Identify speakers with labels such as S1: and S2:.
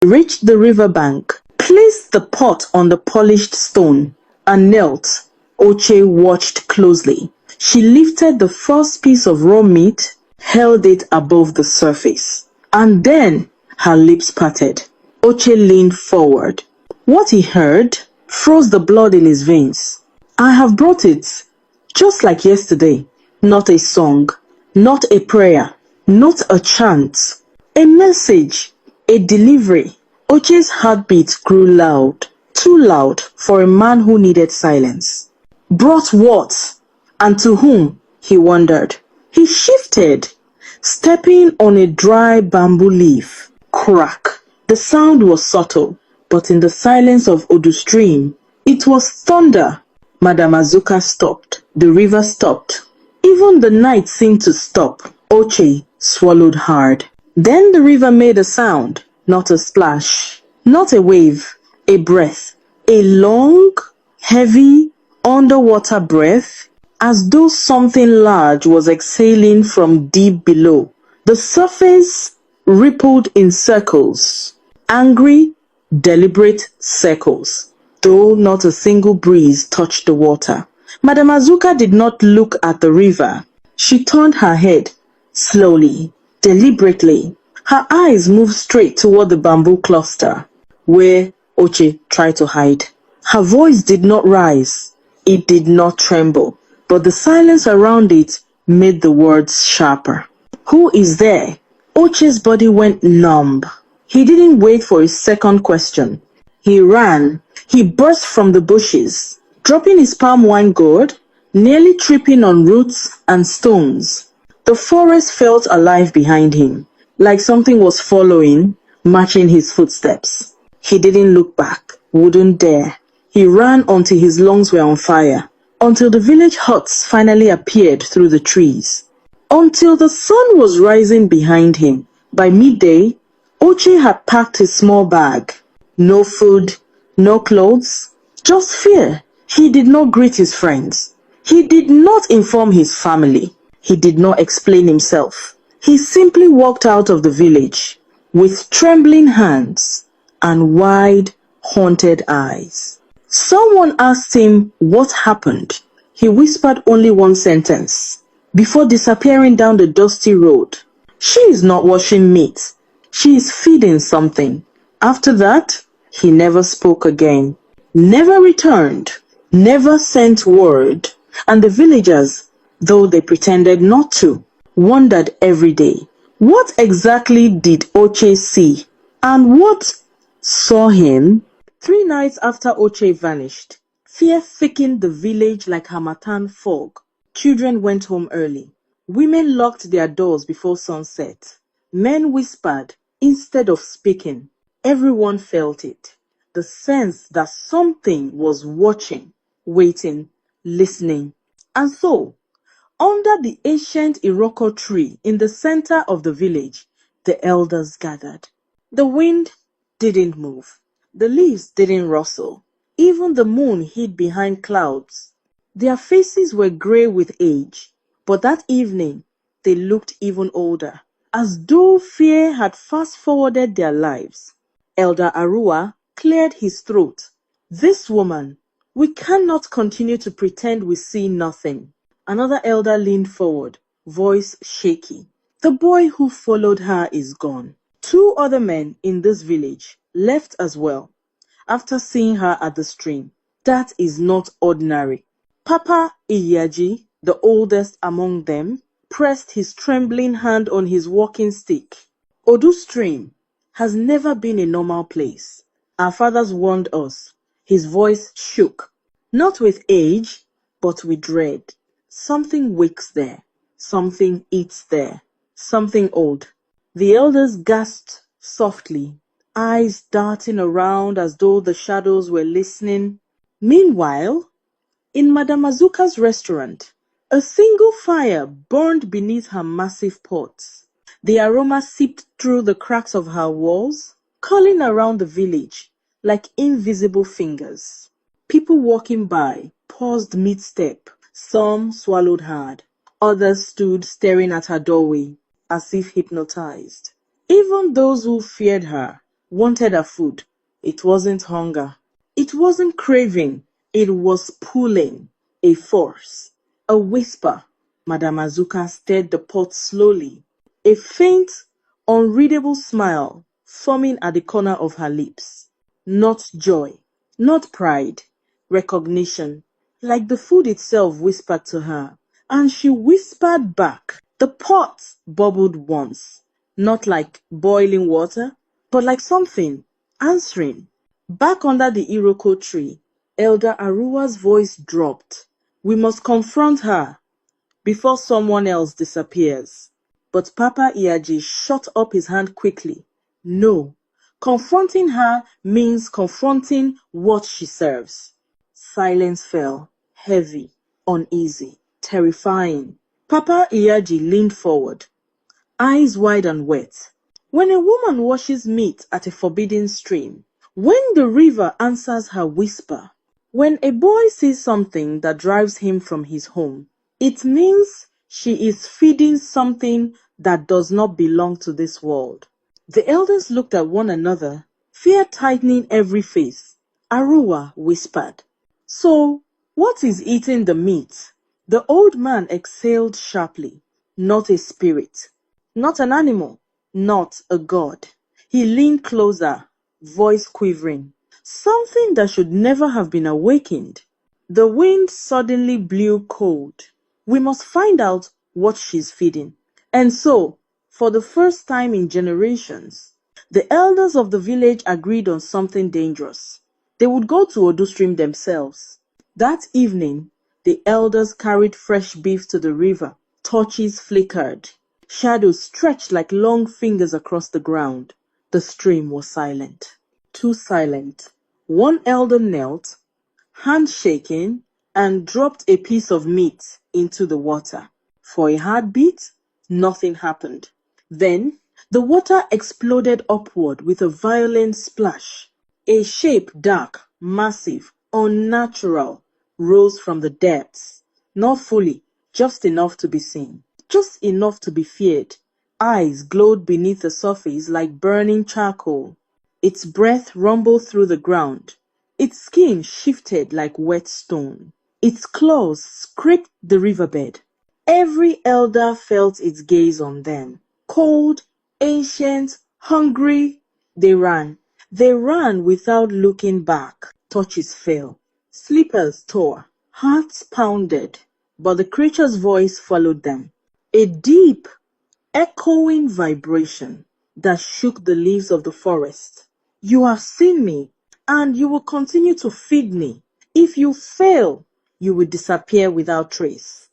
S1: They reached the riverbank, placed the pot on the polished stone, and knelt. Oche watched closely. She lifted the first piece of raw meat, held it above the surface, and then her lips parted. Oche leaned forward. What he heard froze the blood in his veins. I have brought it, just like yesterday. Not a song, not a prayer, not a chant. A message, a delivery. Oche's heartbeat grew loud, too loud for a man who needed silence. Brought what? And to whom? He wondered. He shifted, stepping on a dry bamboo leaf. Crack. The sound was subtle, but in the silence of Odu stream, it was thunder. Madame Azuka stopped. The river stopped. Even the night seemed to stop. Oche swallowed hard. Then the river made a sound, not a splash, not a wave, a breath, a long, heavy, underwater breath, as though something large was exhaling from deep below. The surface rippled in circles, angry, deliberate circles, though not a single breeze touched the water. Madame Azuka did not look at the river. She turned her head, slowly, deliberately. Her eyes moved straight toward the bamboo cluster, where Oche tried to hide. Her voice did not rise. It did not tremble, but the silence around it made the words sharper. Who is there? Oche's body went numb. He didn't wait for his second question. He ran. He burst from the bushes, dropping his palm wine gourd, nearly tripping on roots and stones. The forest felt alive behind him, like something was following, matching his footsteps. He didn't look back, wouldn't dare. He ran until his lungs were on fire, until the village huts finally appeared through the trees, until the sun was rising behind him. By midday, Oche had packed his small bag. No food, no clothes, just fear. He did not greet his friends. He did not inform his family. He did not explain himself. He simply walked out of the village with trembling hands and wide, haunted eyes. Someone asked him what happened. He whispered only one sentence before disappearing down the dusty road. She is not washing meat. She is feeding something. After that, he never spoke again, never returned, never sent word, and the villagers, though they pretended not to, wondered every day, what exactly did Oche see, and what saw him? 3 nights after Oche vanished, fear thickened the village like harmattan fog. Children went home early. Women locked their doors before sunset. Men whispered instead of speaking. Everyone felt it, the sense that something was watching, waiting, listening. And so, under the ancient Iroko tree in the center of the village, the elders gathered. The wind didn't move. The leaves didn't rustle. Even the moon hid behind clouds. Their faces were gray with age, but that evening they looked even older, as though fear had fast-forwarded their lives. Elder Arua cleared his throat. This woman, we cannot continue to pretend we see nothing. Another elder leaned forward, voice shaky. The boy who followed her is gone. 2 other men in this village left as well, after seeing her at the stream. That is not ordinary. Papa Iyaji, the oldest among them, pressed his trembling hand on his walking stick. Odu stream has never been a normal place. Our fathers warned us. His voice shook, not with age, but with dread. Something wakes there. Something eats there. Something old. The elders gasped softly, eyes darting around as though the shadows were listening. Meanwhile, in Madame Azuka's restaurant, a single fire burned beneath her massive pots. The aroma seeped through the cracks of her walls, curling around the village like invisible fingers. People walking by paused mid-step. Some swallowed hard. Others stood staring at her doorway, as if hypnotized. Even those who feared her wanted her food. It wasn't hunger. It wasn't craving. It was pulling. A force. A whisper. Madame Azuka stirred the pot slowly. A faint, unreadable smile forming at the corner of her lips. Not joy. Not pride. Recognition. Like the food itself whispered to her. And she whispered back. The pot bubbled once. Not like boiling water, but like something answering. Back under the Iroko tree, Elder Aruwa's voice dropped. We must confront her before someone else disappears. But Papa Iyaji shot up his hand quickly. No, confronting her means confronting what she serves. Silence fell, heavy, uneasy, terrifying. Papa Iyaji leaned forward, eyes wide and wet. When a woman washes meat at a forbidden stream, when the river answers her whisper, when a boy sees something that drives him from his home, it means she is feeding something that does not belong to this world. The elders looked at one another, fear tightening every face. Aruwa whispered, So, what is eating the meat? The old man exhaled sharply. Not a spirit, not an animal, not a god. He leaned closer, voice quivering. Something that should never have been awakened. The wind suddenly blew cold. We must find out what she's feeding. And so, for the first time in generations, the elders of the village agreed on something dangerous. They would go to Odustream themselves. That evening, the elders carried fresh beef to the river. Torches flickered. Shadows stretched like long fingers across the ground. The stream was silent. Too silent. One elder knelt, hand shaking, and dropped a piece of meat into the water. For a heartbeat, nothing happened. Then, the water exploded upward with a violent splash. A shape dark, massive, unnatural, rose from the depths. Not fully, just enough to be seen. Just enough to be feared. Eyes glowed beneath the surface like burning charcoal. Its breath rumbled through the ground. Its skin shifted like wet stone. Its claws scraped the riverbed. Every elder felt its gaze on them. Cold, ancient, hungry, they ran. They ran without looking back. Torches fell. Slippers tore. Hearts pounded. But the creature's voice followed them. A deep, echoing vibration that shook the leaves of the forest. You have seen me, and you will continue to feed me. If you fail, you will disappear without trace.